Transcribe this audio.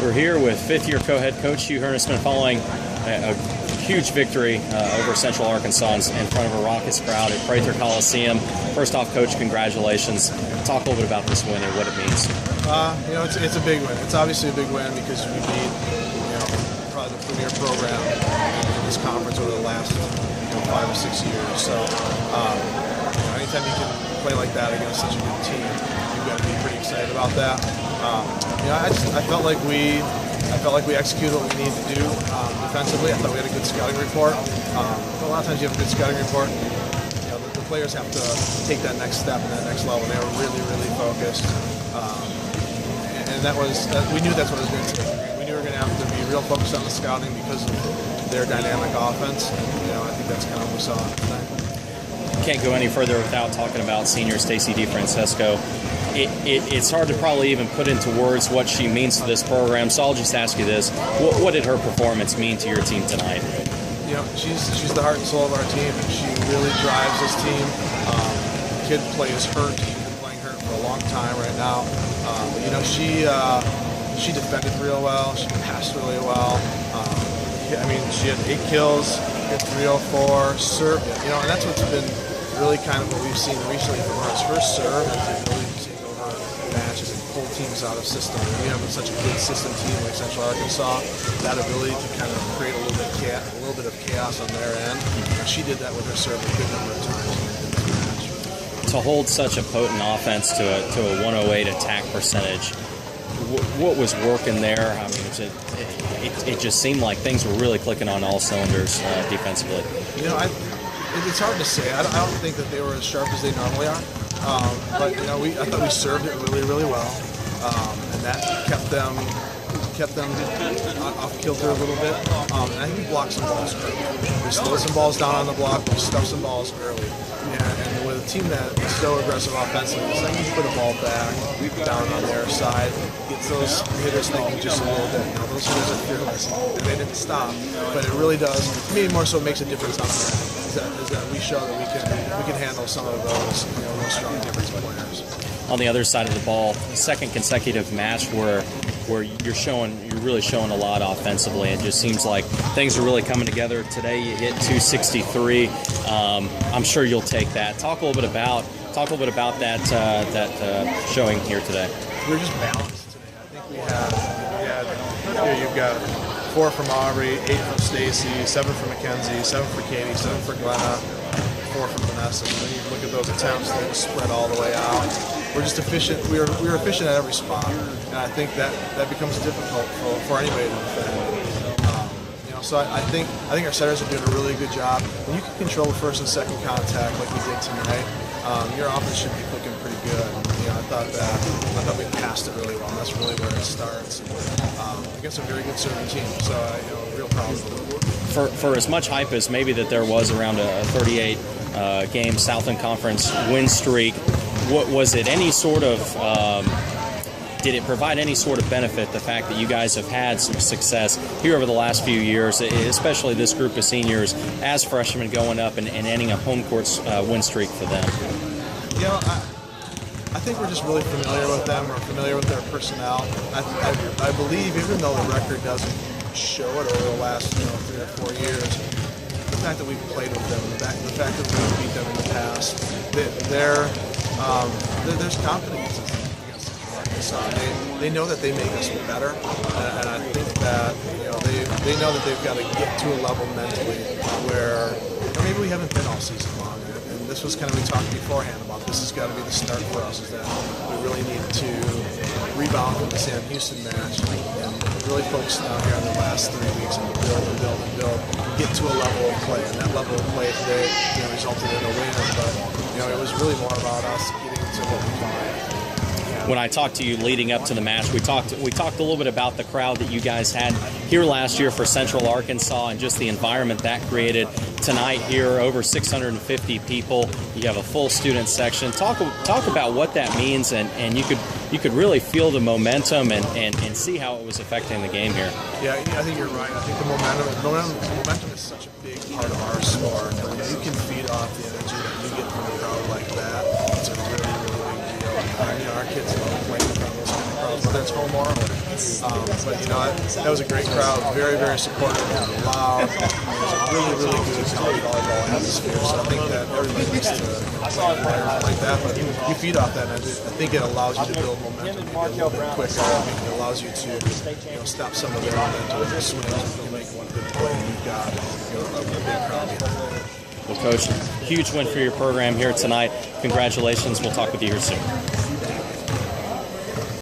We're here with fifth-year co-head coach Hugh Hernessman following a huge victory over Central Arkansas in front of a raucous crowd at Prather Coliseum. First off, Coach, congratulations. Talk a little bit about this win and what it means. It's a big win. It's obviously a big win because we beat, probably the premier program in this conference over the last 5 or 6 years. So, anytime you can play like that against such a good team, you've got to be pretty excited about that. I felt like we executed what we needed to do defensively. I thought we had a good scouting report. A lot of times you have a good scouting report. The players have to take that next step and that next level. They were really, really focused, and we knew that's what it was going to take. We knew we were going to have to be real focused on the scouting because of their dynamic offense. And, I think that's kind of what we saw tonight. Can't go any further without talking about senior Stacy DeFrancesco. It's hard to probably even put into words what she means to this program, so I'll just ask you this. What did her performance mean to your team tonight? She's the heart and soul of our team, and she really drives this team. Kid plays hurt. She's been playing hurt for a long time right now. She defended real well. She passed really well. She had 8 kills, hit 304, served it. And that's what's been really kind of what we've seen recently from her. Her serve and the ability to take over matches and pull teams out of system. We have such a good system team like Central Arkansas. That ability to kind of create a little bit of chaos on their end. She did that with her serve a good number of times in this match. To hold such a potent offense to a 108 attack percentage, what was working there? It just seemed like things were really clicking on all cylinders defensively. It's hard to say. I don't think that they were as sharp as they normally are. But I thought we served it really, really well, and that kept them off kilter a little bit. And I think we blocked some balls early. We slowed some balls down on the block. We stuffed some balls early. And with a team that is so aggressive offensively, it's like you put a ball back down on their side, gets those hitters thinking just a little bit. Those hitters are fearless, and they didn't stop. But it really does. To me, more so makes a difference on the end. Is that we show that we can handle some of those those strong difference players. On the other side of the ball, second consecutive match where you're really showing a lot offensively. It just seems like things are really coming together. Today you hit 263. I'm sure you'll take that. Talk a little bit about that showing here today. We're just balanced today. I think we had you've got 4 from Aubrey, 8 from Stacy, 7 from Mackenzie, 7 for Katie, 7 for Glenna, 4 from Vanessa. And then you look at those attempts, they just spread all the way out. We're just efficient. We're efficient at every spot, and I think that becomes difficult for anybody to defend. So I think our setters are doing a really good job. When you can control the first and second contact like we did tonight, your offense should be looking pretty good. I thought we passed it really well. And that's really where it starts. Against a very good serving team, so real proud of it. For as much hype as maybe that there was around a 38 game Southland Conference win streak, was it any sort of did it provide any sort of benefit, the fact that you guys have had some success here over the last few years, especially this group of seniors as freshmen going up and ending a home court win streak for them? I think we're just really familiar with them. We're familiar with their personnel. I believe, even though the record doesn't show it over the last 3 or 4 years, the fact that we've played with them, the fact that we've beat them in the past, there's confidence against Central Arkansas. They know that they make us better, and I think that they know that they've got to get to a level mentally where maybe we haven't been all season long. And this was kind of, we talked beforehand about this has got to be the start for us, is that we really need to rebound from the Sam Houston match and really focus now here on the last 3 weeks and build and build and build and get to a level of play. And that level of play today resulted in a win, but it was really more about us getting to what we wanted. When I talked to you leading up to the match, we talked a little bit about the crowd that you guys had here last year for Central Arkansas and just the environment that created. Tonight here, over 650 people. You have a full student section. Talk about what that means, and you could really feel the momentum and see how it was affecting the game here. Yeah, I think you're right. I think the momentum is such a big part of our sport. And when you can feed off the energy that you get from a crowd like that, it's a really, really big deal. Our kids love playing in front of those kind of crowds, whether it's home or away. But you know, that was a great crowd, very, very supportive, loud. It was a really, really good college volleyball atmosphere. So I think that everybody needs to play an environment like that. But you feed off that, and I think it allows you to build momentum a little bit quicker. I think it allows you to stop some of their momentum and swings and make one good play. And you've got a big crowd behind it. Well, Coach, huge win for your program here tonight. Congratulations. We'll talk with you here soon.